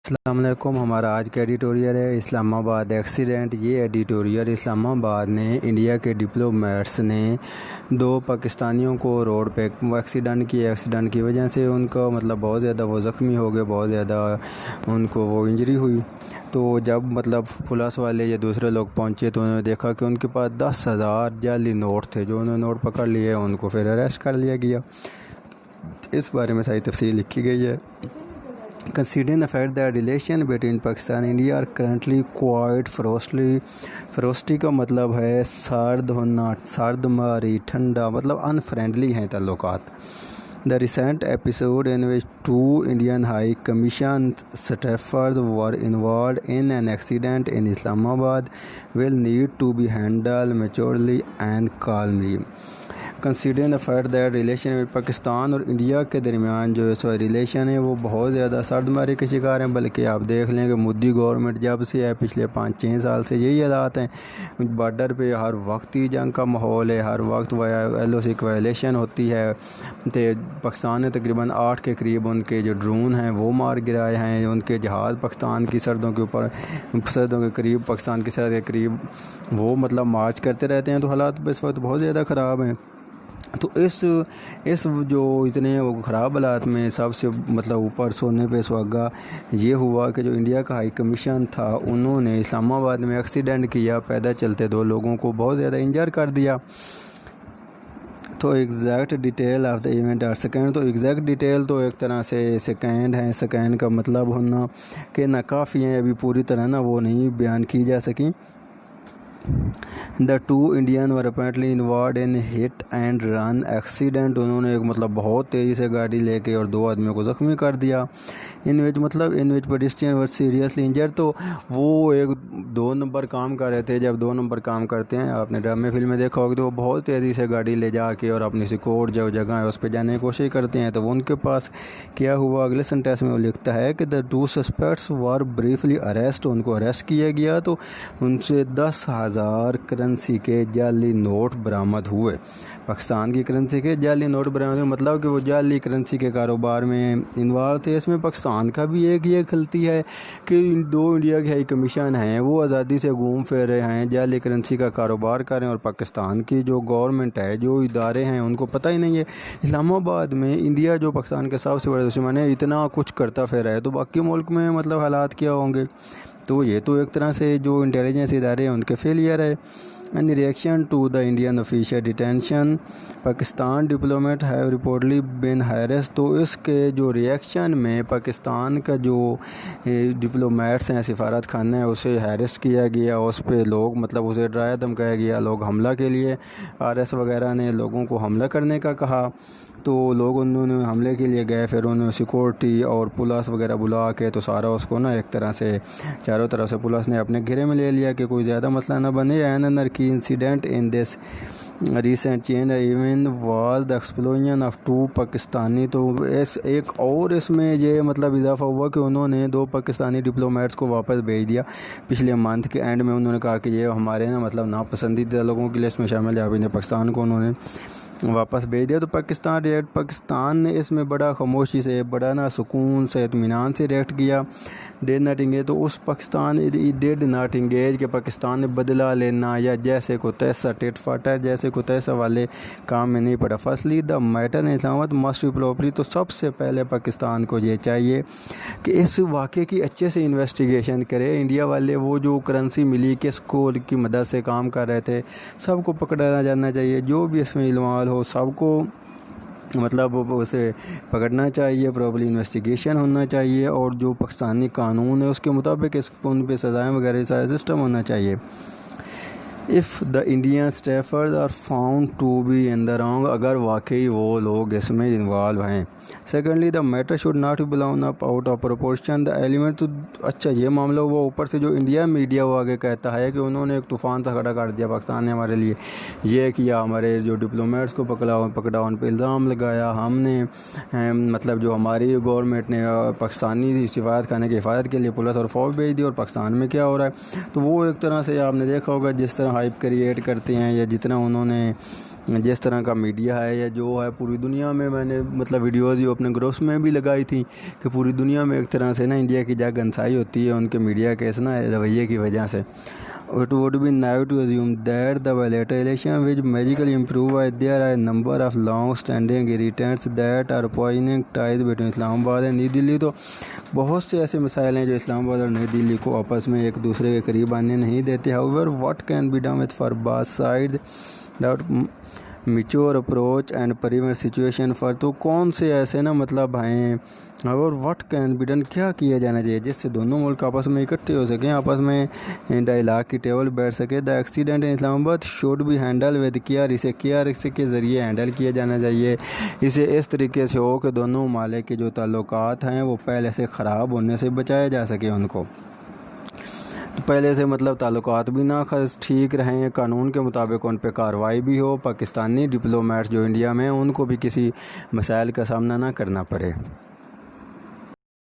السلام علیکم۔ ہمارا آج کا ایڈیٹوریل ہے اسلام آباد ایکسیڈنٹ۔ یہ ایڈیٹوریل اسلام آباد نے انڈیا کے ڈپلومیٹس نے 2 پاکستانیوں کو روڈ پہ ایکسیڈنٹ کی وجہ سے ان کا بہت زیادہ وہ زخمی ہو گئے، بہت زیادہ ان کو وہ انجری ہوئی۔ تو جب پولیس والے یا دوسرے لوگ پہنچے تو انہوں نے دیکھا کہ ان کے پاس 10,000 جعلی نوٹ تھے، جو انہوں نے نوٹ پکڑ لیے، ان کو پھر اریسٹ کر لیا گیا۔ اس بارے میں ساری تفصیل لکھی گئی ہے۔ Considering the fact that relations between Pakistan and India are currently quite frosty کا مطلب ہے سرد ہونا، سرد ماری، ٹھنڈا، unfriendly ہیں تعلقات۔ The recent episode in which 2 Indian High Commission staffers were involved in an accident in Islamabad will need to be handled maturely and calmly. Considering the fact that relation میں پاکستان اور انڈیا کے درمیان جو relation ہے وہ بہت زیادہ سرد ماری کے شکار ہیں، بلکہ آپ دیکھ لیں کہ مودی گورنمنٹ جب سے ہے پچھلے 5-6 سال سے یہی حالات ہیں۔ بارڈر پہ ہر وقت ہی جنگ کا ماحول ہے، ہر وقت LOC کی وائلیشن ہوتی ہے۔ پاکستان نے تقریباً 8 کے قریب ان کے جو ڈرون ہیں وہ مار گرائے ہیں، ان کے جہاز پاکستان کی سرحدوں کے قریب، پاکستان کی سرحد کے قریب وہ مارچ کرتے رہتے ہیں۔ تو حالات اس وقت بہت زیادہ خراب ہیں۔ تو اس جو اتنے خراب حالات میں سب سے اوپر سونے پہ سہاگا یہ ہوا کہ جو انڈیا کا ہائی کمیشن تھا انہوں نے اسلام آباد میں ایکسیڈنٹ کیا، پیدل چلتے 2 لوگوں کو بہت زیادہ انجر کر دیا۔ تو exact detail of the event are second, تو ایگزیکٹ ڈیٹیل تو ایک طرح سے سیکنڈ ہیں۔ سیکنڈ کا مطلب ہونا کہ ناکافی ہیں، ابھی پوری طرح وہ نہیں بیان کی جا سکیں۔ The 2 Indians were apparently involved in hit and run accident۔ انہوں نے بہت تیزی سے گاڑی لے کے اور 2 آدمیوں کو زخمی کر دیا۔ ان وچ pedestrians were seriously injured۔ تو وہ ایک 2 نمبر کام کر رہے تھے۔ جب 2 نمبر کام کرتے ہیں، آپ نے ڈرامے فلم میں دیکھا ہوگا، تو وہ بہت تیزی سے گاڑی لے جا کے اور اپنی سیکور جو جگہ ہے اس پہ جانے کی کوشش کرتے ہیں۔ تو ان کے پاس کیا ہوا، اگلے سینٹینس میں وہ لکھتا ہے کہ the 2 suspects were briefly arrested۔ ان کو اریسٹ کیا گیا، تو ان سے 10,000 کرنسی کے جعلی نوٹ برآمد ہوئے۔ پاکستان کی کرنسی کے جعلی نوٹ برآمد ہوئے، کہ وہ جعلی کرنسی کے کاروبار میں انوالو تھے۔ اس میں پاکستان کا بھی ایک یہ غلطی ہے کہ 2 انڈیا کے ہائی کمیشن ہیں وہ آزادی سے گھوم پھر رہے ہیں، جعلی کرنسی کا کاروبار کر رہے ہیں، اور پاکستان کی جو گورنمنٹ ہے، جو ادارے ہیں، ان کو پتہ ہی نہیں ہے۔ اسلام آباد میں انڈیا جو پاکستان کا سب سے بڑا دشمن ہے اتنا کچھ کرتا پھر رہا ہے، تو باقی ملک میں حالات کیا ہوں گے؟ تو یہ تو ایک طرح سے جو انٹیلیجنس ادارے ہیں ان کے فیلئر ہے۔ In reaction to the Indian official detention, Pakistan diplomat have reportedly been harassed۔ تو اس کے جو ریئیکشن میں پاکستان کا جو ڈپلومیٹس ہیں، سفارت خانہ ہے، اسے ہیرس کیا گیا، اس پہ لوگ اسے ڈرایا دھمکایا گیا، لوگ حملہ کے لیے RS وغیرہ نے لوگوں کو حملہ کرنے کا کہا، تو لوگ انہوں نے حملے کے لیے گئے، پھر انہوں نے سیکورٹی اور پولیس وغیرہ بلا کے تو سارا اس کو ایک طرح سے چاروں طرف سے پولیس نے اپنے گھیرے میں لے لیا کہ کوئی زیادہ مسئلہ نہ بنے۔ Another key incident in this recent chain event was the expulsion of 2 Pakistani. تو ایک اور اس میں یہ اضافہ ہوا کہ انہوں نے 2 پاکستانی ڈپلومیٹس کو واپس بھیج دیا۔ پچھلے منتھ کے اینڈ میں انہوں نے کہا کہ یہ ہمارے ناپسندیدہ لوگوں کی لسٹ میں شامل ہے، اب انہیں پاکستان کو انہوں نے واپس بھیج دیا۔ تو پاکستان نے اس میں بڑا خاموشی سے، بڑا سکون سے، اطمینان سے ریئیکٹ کیا۔ ڈیڈ ناٹ انگیج، تو اس پاکستان ڈیڈ ناٹ انگیج کہ پاکستان نے بدلہ لینا یا جیسے کو تیسا ٹیٹ فاٹر جیسے کو تیسا والے کام میں نہیں پڑا۔ فصلی دا میٹر ان اسلامت مسٹ بی پراپرلی۔ تو سب سے پہلے پاکستان کو یہ چاہیے کہ اس واقعے کی اچھے سے انویسٹیگیشن کرے۔ انڈیا والے وہ جو کرنسی ملی کس کو کی مدد سے کام کر رہے تھے، سب کو پکڑا جانا چاہیے، جو بھی اس میں علمال ہو سب کو اسے پکڑنا چاہیے، پراپرلی انویسٹیگیشن ہونا چاہیے، اور جو پاکستانی قانون ہے اس کے مطابق ان پہ سزائیں وغیرہ سارا سسٹم ہونا چاہیے۔ if the Indian staffers are found to be in the wrong، اگر واقعی وہ لوگ اس میں انوالو ہیں۔ Secondly, the matter should not be blown up out of proportion the element۔ اچھا یہ معاملہ وہ اوپر سے جو انڈیا میڈیا وہ آگے کہتا ہے کہ انہوں نے ایک طوفان سا کھڑا کر دیا، پاکستان نے ہمارے لیے یہ کیا، ہمارے جو ڈپلومیٹس کو پکڑا، ان پہ الزام لگایا، ہم نے جو ہماری گورنمنٹ نے پاکستانی سفارت خانے کی حفاظت کے لیے پولیس اور فوج بھیج دی، اور پاکستان میں کیا ہو رہا ہے۔ تو وہ ایک طرح سے آپ نے دیکھا ہوگا جس طرح ہائپ کریٹ کرتے ہیں یا جتنا انہوں نے جس طرح کا میڈیا ہے یا جو ہے پوری دنیا میں میں نے ویڈیوز جو اپنے گروپس میں بھی لگائی تھی کہ پوری دنیا میں ایک طرح سے انڈیا کی جگہ گنسائی ہوتی ہے ان کے میڈیا کے اس رویے کی وجہ سے. It would be naive to assume that the bilateral relations will magically improve as there are a number of long-standing irritants that are poisoning ties between اسلام آباد and نئی دلی. تو بہت سے ایسے مسائل ہیں جو اسلام آباد اور نئی دلی کو آپس میں ایک دوسرے کے قریب آنے نہیں دیتے. However, what can be done for both sides that mature approach and prevent situation for تو کون سے ایسے ہیں اور واٹ کین بی ڈن کیا کیا جانا چاہیے جس سے دونوں ملک آپس میں اکٹھے ہو سکیں, آپس میں ڈائلاگ کی ٹیبل بیٹھ سکے. دا accident in Islamabad should be handle with care. اسے کیئر کے ذریعے ہینڈل کیا جانا چاہیے. اسے اس طریقے سے ہو کہ دونوں ممالک کے جو تعلقات ہیں وہ پہلے سے خراب ہونے سے بچایا جا سکے. ان کو پہلے سے تعلقات بھی نہ ٹھیک رہیں, قانون کے مطابق ان پہ کارروائی بھی ہو, پاکستانی ڈپلومیٹس جو انڈیا میں ان کو بھی کسی مسائل کا سامنا نہ کرنا پڑے.